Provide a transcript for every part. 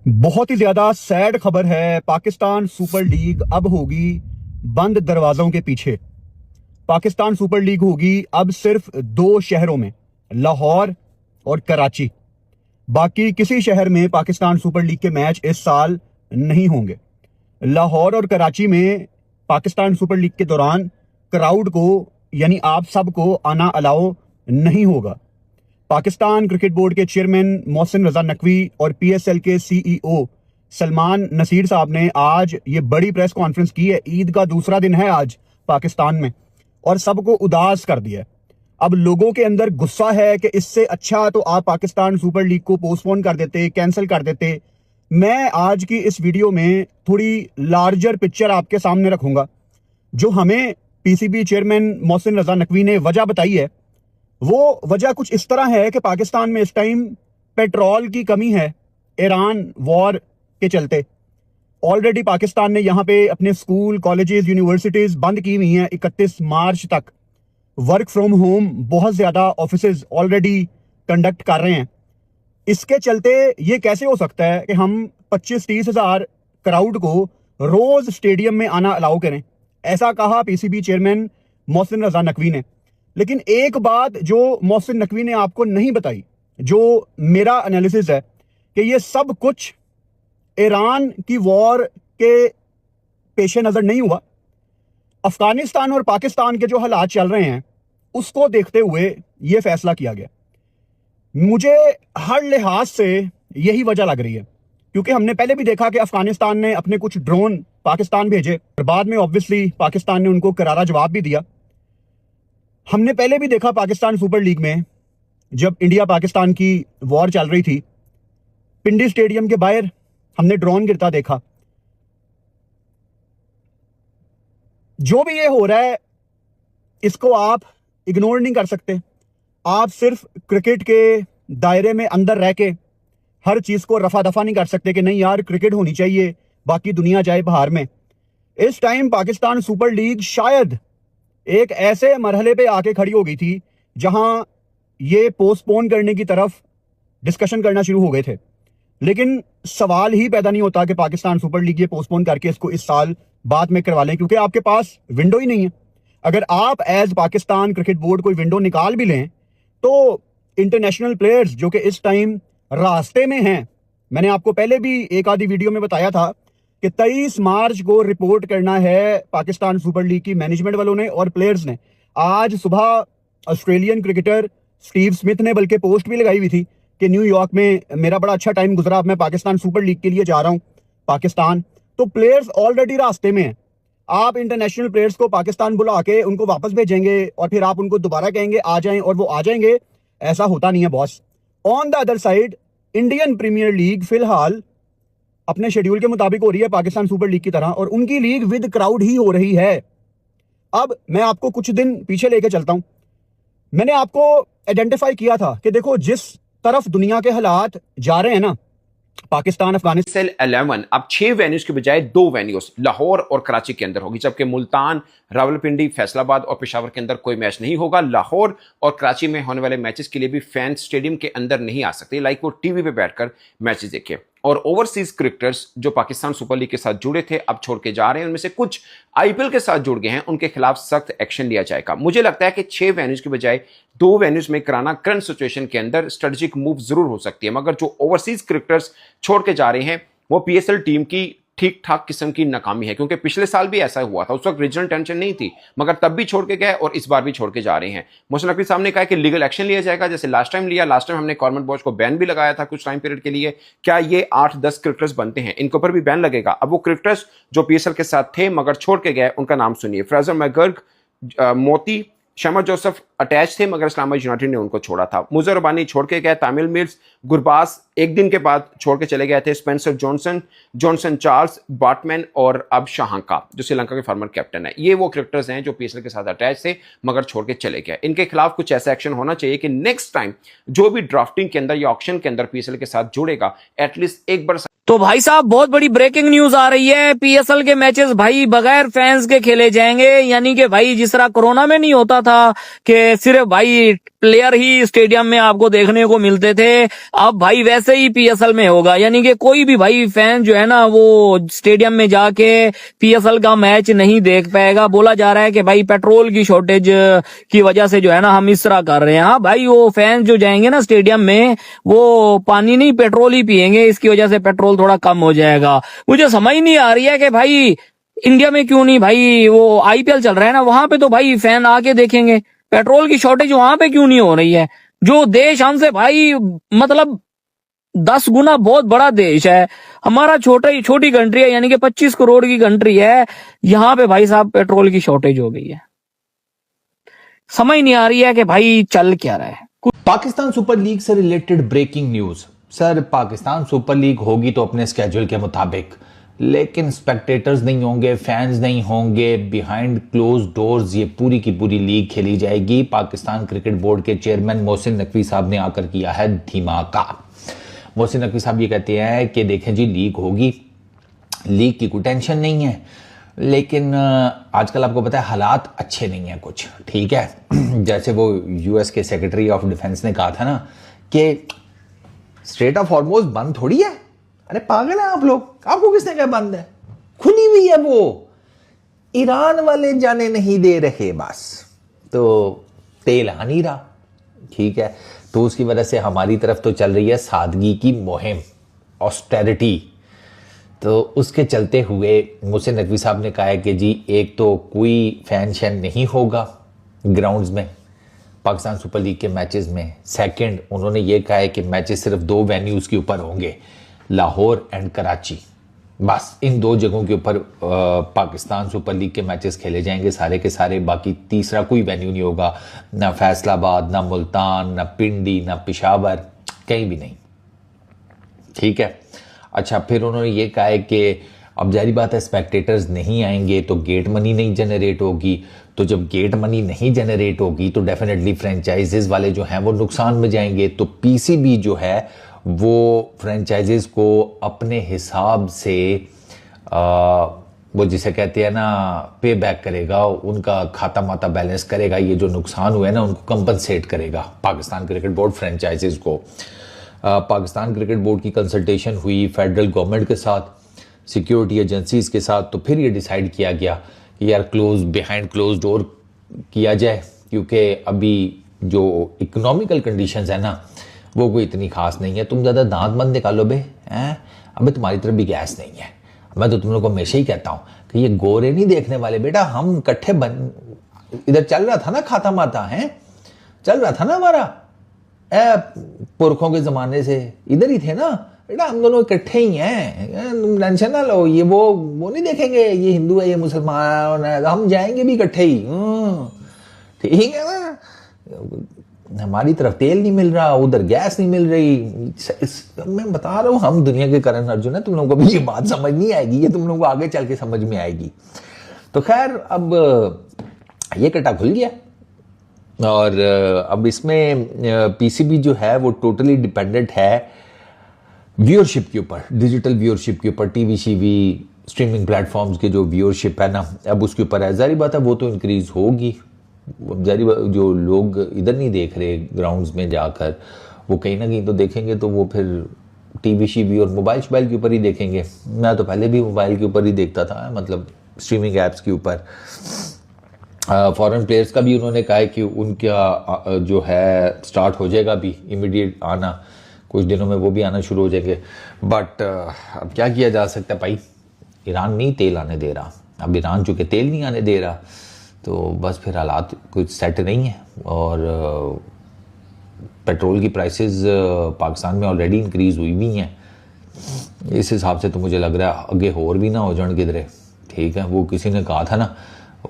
बहुत ही ज्यादा सैड खबर है। पाकिस्तान सुपर लीग अब होगी बंद दरवाजों के पीछे। पाकिस्तान सुपर लीग होगी अब सिर्फ दो शहरों में, लाहौर और कराची। बाकी किसी शहर में पाकिस्तान सुपर लीग के मैच इस साल नहीं होंगे। लाहौर और कराची में पाकिस्तान सुपर लीग के दौरान क्राउड को यानी आप सबको आना अलाउ नहीं होगा। पाकिस्तान क्रिकेट बोर्ड के चेयरमैन मोहसिन रजा नकवी और पीएसएल के सीईओ सलमान नसीर साहब ने आज ये बड़ी प्रेस कॉन्फ्रेंस की है। ईद का दूसरा दिन है आज पाकिस्तान में और सबको उदास कर दिया है। अब लोगों के अंदर गुस्सा है कि इससे अच्छा तो आप पाकिस्तान सुपर लीग को पोस्टपोन कर देते, कैंसिल कर देते। मैं आज की इस वीडियो में थोड़ी लार्जर पिक्चर आपके सामने रखूंगा। जो हमें पीसीबी चेयरमैन मोहसिन रजा नकवी ने वजह बताई है, वो वजह कुछ इस तरह है कि पाकिस्तान में इस टाइम पेट्रोल की कमी है ईरान वॉर के चलते। ऑलरेडी पाकिस्तान ने यहां पे अपने स्कूल, कॉलेजेस, यूनिवर्सिटीज बंद की हुई हैं 31 मार्च तक। वर्क फ्रॉम होम बहुत ज्यादा ऑफिसेज ऑलरेडी कंडक्ट कर रहे हैं। इसके चलते ये कैसे हो सकता है कि हम 25-30 हजार क्राउड को रोज स्टेडियम में आना अलाउ करें? ऐसा कहा पीसीबी चेयरमैन मोहसिन रजा नकवी ने। लेकिन एक बात जो मोहसिन नकवी ने आपको नहीं बताई, जो मेरा एनालिसिस है, कि ये सब कुछ ईरान की वॉर के पेश नजर नहीं हुआ। अफगानिस्तान और पाकिस्तान के जो हालात चल रहे हैं उसको देखते हुए यह फैसला किया गया। मुझे हर लिहाज से यही वजह लग रही है, क्योंकि हमने पहले भी देखा कि अफगानिस्तान ने अपने कुछ ड्रोन पाकिस्तान भेजे और बाद में ऑब्वियसली पाकिस्तान ने उनको करारा जवाब भी दिया। हमने पहले भी देखा पाकिस्तान सुपर लीग में, जब इंडिया पाकिस्तान की वॉर चल रही थी, पिंडी स्टेडियम के बाहर हमने ड्रोन गिरता देखा। जो भी ये हो रहा है इसको आप इग्नोर नहीं कर सकते। आप सिर्फ क्रिकेट के दायरे में अंदर रह के हर चीज को रफा दफा नहीं कर सकते कि नहीं यार क्रिकेट होनी चाहिए, बाकी दुनिया जाए बाहर में। इस टाइम पाकिस्तान सुपर लीग शायद एक ऐसे मरहले पे आके खड़ी हो गई थी जहां ये पोस्टपोन करने की तरफ डिस्कशन करना शुरू हो गए थे। लेकिन सवाल ही पैदा नहीं होता कि पाकिस्तान सुपर लीग ये पोस्टपोन करके इसको इस साल बाद में करवा लें, क्योंकि आपके पास विंडो ही नहीं है। अगर आप एज पाकिस्तान क्रिकेट बोर्ड कोई विंडो निकाल भी लें तो इंटरनेशनल प्लेयर्स जो कि इस टाइम रास्ते में हैं, मैंने आपको पहले भी एक आधी वीडियो में बताया था कि 23 मार्च को रिपोर्ट करना है पाकिस्तान सुपर लीग की मैनेजमेंट वालों ने और प्लेयर्स ने। आज सुबह ऑस्ट्रेलियन क्रिकेटर स्टीव स्मिथ ने बल्कि पोस्ट भी लगाई हुई थी कि न्यूयॉर्क में मेरा बड़ा अच्छा टाइम गुजरा, अब मैं पाकिस्तान सुपर लीग के लिए जा रहा हूं पाकिस्तान। तो प्लेयर्स ऑलरेडी रास्ते में हैं। आप इंटरनेशनल प्लेयर्स को पाकिस्तान बुला के उनको वापस भेजेंगे और फिर आप उनको दोबारा कहेंगे आ जाएं और वो आ जाएंगे? ऐसा होता नहीं है boss. On the other side Indian Premier League फिलहाल अपने शेड्यूल के मुताबिक हो रही है पाकिस्तान सुपर लीग की तरह, और उनकी लीग विद क्राउड ही हो रही है। अब मैं आपको कुछ दिन पीछे लेके चलता हूं। मैंने आपको आइडेंटिफाई किया था कि देखो जिस तरफ दुनिया के हालात जा रहे हैं ना, पाकिस्तान अफगानिस्तान 11 अब 6 वेन्यूज के बजाय 2 वेन्यूज लाहौर और कराची के अंदर होगी, जबकि मुल्तान, रावलपिंडी, फैसलाबाद और पेशावर के अंदर कोई मैच नहीं होगा। लाहौर और कराची में होने वाले मैचेस के लिए भी फैन स्टेडियम के अंदर नहीं आ सकते, लाइक वो टीवी पे बैठकर मैचेस देखे। और ओवरसीज क्रिकेटर्स जो पाकिस्तान सुपर लीग के साथ जुड़े थे अब छोड़ के जा रहे हैं, उनमें से कुछ आईपीएल के साथ जुड़ गए हैं, उनके खिलाफ सख्त एक्शन लिया जाएगा। मुझे लगता है कि 6 वेन्यूज के बजाय 2 वेन्यूज में कराना करंट सिचुएशन के अंदर स्ट्रेटेजिक मूव जरूर हो सकती है, मगर जो ओवरसीज क्रिकेटर्स छोड़ के जा रहे हैं वो पीएसएल टीम की ठीक ठाक किस्म की नाकामी है, क्योंकि पिछले साल भी ऐसा हुआ था। उस वक्त रीजनल टेंशन नहीं थी, मगर तब भी छोड़ के गए और इस बार भी छोड़ के जा रहे हैं। मोहसिन नकवी साहब ने कहा कि लीगल एक्शन लिया जाएगा, जैसे लास्ट टाइम लिया। लास्ट टाइम हमने कॉर्मेट बॉच को बैन भी लगाया था कुछ टाइम पीरियड के लिए। क्या ये 8-10 क्रिकेटर्स बनते हैं, इनके ऊपर भी बैन लगेगा? अब वो क्रिकेटर्स जो पीएसएल के साथ थे मगर छोड़ के गए, उनका नाम सुनिए। फ्रेजर मैकगर्ग, मोती, शमर जोसेफ अटैच थे मगर इस्लामाबाद यूनाइटेड ने उनको छोड़ा था। मुजर रबानी छोड़ के गए। तामिल मिल्स, गुरबाज एक दिन के बाद छोड़ के चले गए थे। स्पेंसर जॉनसन चार्ल्स, बाटमैन और अब शाहंका जो श्रीलंका के फॉर्मर कैप्टन है। ये वो क्रिकेटर्स हैं जो पीएसएल के साथ अटैच थे मगर छोड़ के चले गए। इनके खिलाफ कुछ ऐसा एक्शन होना चाहिए कि नेक्स्ट टाइम जो भी ड्राफ्टिंग के अंदर या ऑक्शन के अंदर पीएसएल के साथ जुड़ेगा एटलीस्ट एक बार। तो भाई साहब बहुत बड़ी ब्रेकिंग न्यूज आ रही है। पीएसएल के मैचेस भाई बगैर फैंस के खेले जाएंगे, यानी कि भाई जिस तरह कोरोना में नहीं होता था कि सिर्फ भाई प्लेयर ही स्टेडियम में आपको देखने को मिलते थे, अब भाई वैसे ही पीएसएल में होगा। यानी कि कोई भी भाई फैन जो है ना वो स्टेडियम में जाके पीएसएल का मैच नहीं देख पाएगा। बोला जा रहा है कि भाई पेट्रोल की शॉर्टेज की वजह से जो है ना हम इस तरह कर रहे हैं। हाँ भाई, वो फैन जो जाएंगे ना स्टेडियम में वो पानी नहीं पेट्रोल ही पिएंगे, इसकी वजह से पेट्रोल थोड़ा कम हो जाएगा। मुझे समझ नहीं आ रही है कि भाई इंडिया में क्यों नहीं भाई वो आईपीएल चल रहा है ना, वहां पे तो भाई फैन आके देखेंगे, पेट्रोल की शॉर्टेज वहां पे क्यों नहीं हो रही है। जो देश हमसे भाई मतलब 10 गुना बहुत बड़ा देश है, हमारा छोटी कंट्री है, यानी कि 25 करोड़ की कंट्री है, यहाँ पे भाई साहब पेट्रोल की शॉर्टेज हो गई है। समझ नहीं आ रही है कि भाई चल क्या रहा है। पाकिस्तान सुपर लीग से related breaking news. Sir, Pakistan Super League होगी तो अपने स्केड्यूल के मुताबिक, लेकिन स्पेक्टेटर्स नहीं होंगे, फैंस नहीं होंगे, बिहाइंड क्लोज डोर्स ये पूरी की पूरी लीग खेली जाएगी। पाकिस्तान क्रिकेट बोर्ड के चेयरमैन मोहसिन नकवी साहब ने आकर किया है धमाका। मोहसिन नकवी साहब ये कहते हैं कि देखें जी, लीग होगी, लीग की कोई टेंशन नहीं है, लेकिन आजकल आपको पता है हालात अच्छे नहीं है कुछ, ठीक है। जैसे वो यूएस के सेक्रेटरी ऑफ डिफेंस ने कहा था ना कि स्ट्रेट ऑफ हॉर्मुज़ बंद थोड़ी है। अरे पागल है आप लोग, आपको किसने कहा बंद है? खुली हुई है वो, ईरान वाले जाने नहीं दे रहे, बस तो तेल आ नहीं रहा, ठीक है। तो उसकी वजह से हमारी तरफ तो चल रही है सादगी की मुहिम, ऑस्टेरिटी। तो उसके चलते हुए मोहसिन नकवी साहब ने कहा है कि जी एक तो कोई फैन शैन नहीं होगा ग्राउंड्स में पाकिस्तान सुपर लीग के मैचेस में। सेकंड, उन्होंने ये कहा है कि मैचेस सिर्फ 2 वेन्यूज़ के ऊपर होंगे, लाहौर एंड कराची, बस इन 2 जगहों के ऊपर पाकिस्तान सुपर लीग के मैचेस खेले जाएंगे सारे के सारे। बाकी तीसरा कोई वेन्यू नहीं होगा, ना फैसलाबाद, ना मुल्तान, ना पिंडी, ना पेशावर, कहीं भी नहीं, ठीक है। अच्छा, फिर उन्होंने ये कहा है कि अब जारी बात है स्पेक्टेटर्स नहीं आएंगे तो गेट मनी नहीं जनरेट होगी, तो जब गेट मनी नहीं जनरेट होगी तो डेफिनेटली फ्रेंचाइजेस वाले जो हैं वो नुकसान में जाएंगे। तो पीसीबी जो है वो फ्रेंचाइजेस को अपने हिसाब से वो जिसे कहते हैं ना पे बैक करेगा, उनका खाता माता बैलेंस करेगा, ये जो नुकसान हुए ना उनको कंपनसेट करेगा पाकिस्तान क्रिकेट बोर्ड फ्रेंचाइजेस को। पाकिस्तान क्रिकेट बोर्ड की कंसल्टेशन हुई फेडरल गवर्नमेंट के साथ, सिक्योरिटी एजेंसीज के साथ, तो फिर ये डिसाइड किया गया कि यार बिहाइंड क्लोज डोर किया जाए, क्योंकि अभी जो इकोनॉमिकल कंडीशंस है ना वो कोई इतनी खास नहीं है। तुम ज़्यादा दांत मत निकालो बे, हैं अबे तुम्हारी तरफ भी गैस नहीं है। मैं तो तुम लोग को हमेशा ही कहता हूँ कि ये गोरे नहीं देखने वाले बेटा, हम इकट्ठे इधर चल रहा था ना खाता माता, है चल रहा था ना हमारा पुरखों के ज़माने से, इधर ही थे ना बेटा, हम दोनों इकट्ठे ही हैं, तुम टेंशन ना लो। ये वो नहीं देखेंगे ये हिंदू है ये मुसलमान है, हम जाएंगे भी इकट्ठे ही, ठीक है ना। हमारी तरफ तेल नहीं मिल रहा, उधर गैस नहीं मिल रही। मैं बता रहा हूँ हम दुनिया के करण अर्जुन है, तुम लोगों को भी ये बात समझ नहीं आएगी, ये तुम लोगों को आगे चल के समझ में आएगी। तो खैर अब ये कटा खुल गया और अब इसमें पीसीबी जो है वो टोटली डिपेंडेंट है व्यूअरशिप के ऊपर, डिजिटल व्यूअरशिप के ऊपर। टीवी शीवी स्ट्रीमिंग प्लेटफॉर्म्स के जो व्यूअरशिप है ना, अब उसके ऊपर है, जारी बात है वो तो इंक्रीज होगी। जारी जो लोग इधर नहीं देख रहे ग्राउंड्स में जाकर, वो कहीं ना कहीं तो देखेंगे, तो वो फिर टीवी शीवी और मोबाइल शोबाइल के ऊपर ही देखेंगे। मैं तो पहले भी मोबाइल के ऊपर ही देखता था, मतलब स्ट्रीमिंग ऐप्स के ऊपर। फॉरेन प्लेयर्स का भी उन्होंने कहा है कि उनका जो है स्टार्ट हो जाएगा अभी इमीडिएट आना, कुछ दिनों में वो भी आना शुरू हो जाएंगे। बट अब क्या किया जा सकता है भाई, ईरान नहीं तेल आने दे रहा, अब ईरान चूँकि तेल नहीं आने दे रहा तो बस फिर हालात कुछ सेट नहीं है। और पेट्रोल की प्राइसेस पाकिस्तान में ऑलरेडी इंक्रीज़ हुई भी हैं, इस हिसाब से तो मुझे लग रहा है आगे और भी ना हो जाए किधरे, ठीक है। वो किसी ने कहा था ना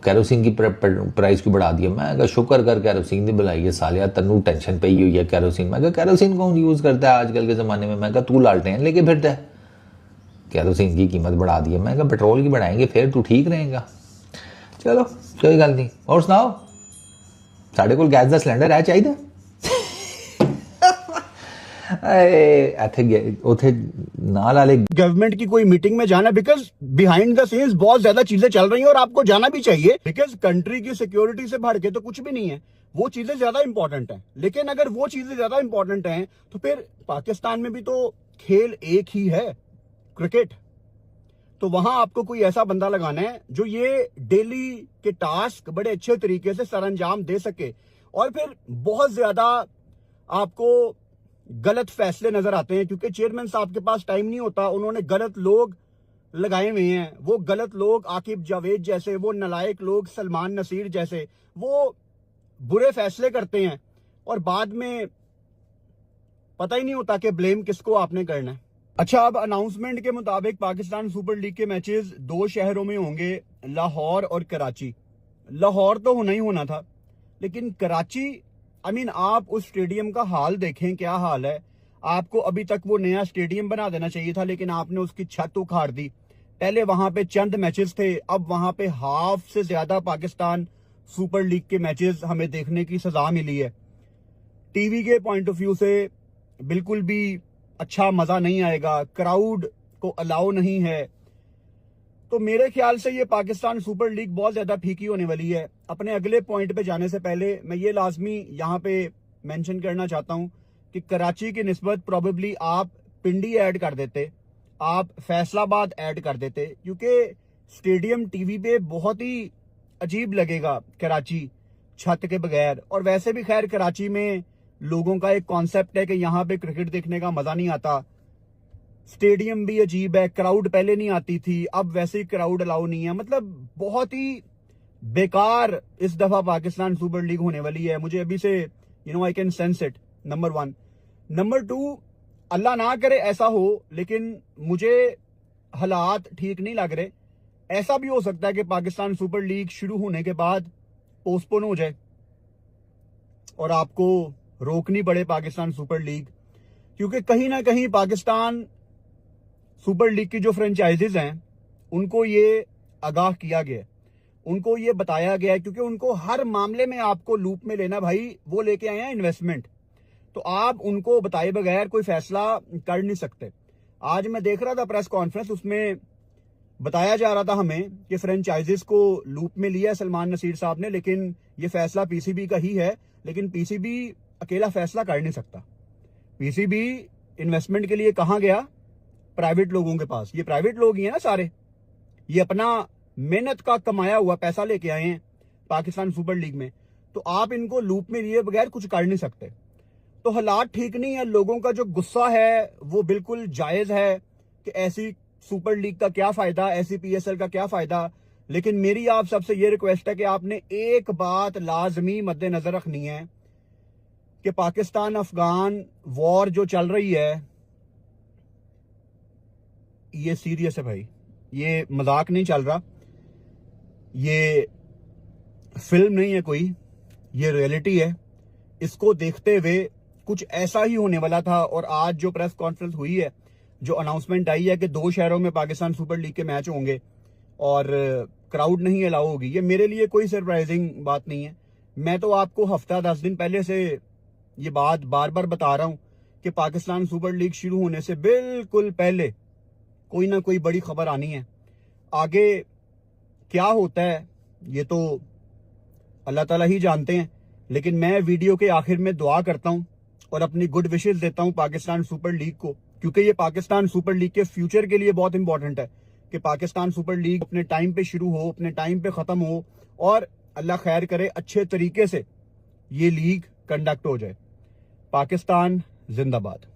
कैरोसिन की प्राइस क्यों बढ़ा दिया, मैं शुक्र कर कैरोसिन ने बुलाई है, सालिया तन्नू टेंशन पे ही हुई है कैरोसिन। मैं कैरोसिन कौन यूज़ करता है आजकल के ज़माने में, मैं तू लालटेन लेके फिरता है, कैरोसिन की कीमत बढ़ा दी है। मैं पेट्रोल की बढ़ाएंगे फिर तू ठीक रहेगा। चलो कोई गल नहीं, और सुनाओ साढ़े को गैस का सिलेंडर है चाहिए गवर्नमेंट की कोई मीटिंग में जाना, बिकॉज बिहाइंड द सीन्स बहुत ज्यादा चीजें चल रही हैं और आपको जाना भी चाहिए, बिकॉज कंट्री की सिक्योरिटी से बढ़ के तो कुछ भी नहीं है। वो चीजें ज्यादा इंपॉर्टेंट हैं। लेकिन अगर वो चीजें ज्यादा इंपॉर्टेंट हैं तो फिर पाकिस्तान में भी तो खेल एक ही है, क्रिकेट। तो वहां आपको कोई ऐसा बंदा लगाना है जो ये डेली के टास्क बड़े अच्छे तरीके से सरअंजाम दे सके। और फिर बहुत ज्यादा आपको गलत फैसले नजर आते हैं क्योंकि चेयरमैन साहब के पास टाइम नहीं होता, उन्होंने गलत लोग लगाए हुए हैं। वो गलत लोग आकिब जावेद जैसे, वो नालायक लोग सलमान नसीर जैसे, वो बुरे फैसले करते हैं और बाद में पता ही नहीं होता कि ब्लेम किसको आपने करना है। अच्छा, अब अनाउंसमेंट के मुताबिक पाकिस्तान सुपर लीग के मैचेस 2 शहरों में होंगे, लाहौर और कराची। लाहौर तो होना ही होना था, लेकिन कराची आप उस स्टेडियम का हाल देखें, क्या हाल है। आपको अभी तक वो नया स्टेडियम बना देना चाहिए था, लेकिन आपने उसकी छत उखाड़ दी। पहले वहां पे चंद मैचेस थे, अब वहां पे हाफ से ज्यादा पाकिस्तान सुपर लीग के मैचेस हमें देखने की सजा मिली है। टीवी के पॉइंट ऑफ व्यू से बिल्कुल भी अच्छा मजा नहीं आएगा, क्राउड को अलाउ नहीं है। तो मेरे ख्याल से ये पाकिस्तान सुपर लीग बहुत ज्यादा फीकी होने वाली है। अपने अगले पॉइंट पे जाने से पहले मैं ये लाजमी यहाँ पे मेंशन करना चाहता हूँ कि कराची की निस्बत प्रोबेबली आप पिंडी ऐड कर देते, आप फैसलाबाद ऐड कर देते, क्योंकि स्टेडियम टीवी पे बहुत ही अजीब लगेगा कराची छत के बगैर। और वैसे भी खैर कराची में लोगों का एक कॉन्सेप्ट है कि यहाँ पे क्रिकेट देखने का मजा नहीं आता। स्टेडियम भी अजीब है, क्राउड पहले नहीं आती थी, अब वैसे ही क्राउड अलाउ नहीं है। मतलब बहुत ही बेकार इस दफा पाकिस्तान सुपर लीग होने वाली है। मुझे अभी से I can sense it, number 1। Number 2, अल्लाह ना करे ऐसा हो, लेकिन मुझे हालात ठीक नहीं लग रहे। ऐसा भी हो सकता है कि पाकिस्तान सुपर लीग शुरू होने के बाद पोस्टपोन हो जाए और आपको रोकनी पड़े पाकिस्तान सुपर लीग, क्योंकि कहीं ना कहीं पाकिस्तान सुपर लीग की जो फ्रेंचाइजीज हैं उनको ये आगाह किया गया है, उनको ये बताया गया है, क्योंकि उनको हर मामले में आपको लूप में लेना। भाई वो लेके आए हैं इन्वेस्टमेंट, तो आप उनको बताए बगैर कोई फैसला कर नहीं सकते। आज मैं देख रहा था प्रेस कॉन्फ्रेंस, उसमें बताया जा रहा था हमें कि फ्रेंचाइजीज को लूप में लिया सलमान नसीर साहब ने, लेकिन ये फैसला पीसीबी का ही है। लेकिन पीसीबी अकेला फैसला कर नहीं सकता। पीसीबी इन्वेस्टमेंट के लिए कहां गया? प्राइवेट लोगों के पास। ये प्राइवेट लोग ही है ना सारे, ये अपना मेहनत का कमाया हुआ पैसा लेके आए हैं पाकिस्तान सुपर लीग में, तो आप इनको लूप में लिए बगैर कुछ कर नहीं सकते। तो हालात ठीक नहीं है, लोगों का जो गुस्सा है वो बिल्कुल जायज है कि ऐसी सुपर लीग का क्या फायदा, ऐसी पीएसएल का क्या फायदा। लेकिन मेरी आप सबसे ये रिक्वेस्ट है कि आपने एक बात लाजमी मद्देनजर रखनी है कि पाकिस्तान अफगान वॉर जो चल रही है ये सीरियस है भाई, ये मजाक नहीं चल रहा, ये फिल्म नहीं है कोई, ये रियलिटी है। इसको देखते हुए कुछ ऐसा ही होने वाला था। और आज जो प्रेस कॉन्फ्रेंस हुई है, जो अनाउंसमेंट आई है कि 2 शहरों में पाकिस्तान सुपर लीग के मैच होंगे और क्राउड नहीं अलाउ होगी, ये मेरे लिए कोई सरप्राइजिंग बात नहीं है। मैं तो आपको हफ्ता 10 दिन पहले से ये बात बार बार बता रहा हूं कि पाकिस्तान सुपर लीग शुरू होने से बिल्कुल पहले कोई ना कोई बड़ी खबर आनी है। आगे क्या होता है ये तो अल्लाह ताला ही जानते हैं, लेकिन मैं वीडियो के आखिर में दुआ करता हूं और अपनी गुड विशेस देता हूं पाकिस्तान सुपर लीग को, क्योंकि ये पाकिस्तान सुपर लीग के फ्यूचर के लिए बहुत इंपॉर्टेंट है कि पाकिस्तान सुपर लीग अपने टाइम पे शुरू हो, अपने टाइम पे खत्म हो और अल्लाह खैर करे अच्छे तरीके से ये लीग कंडक्ट हो जाए। पाकिस्तान जिंदाबाद।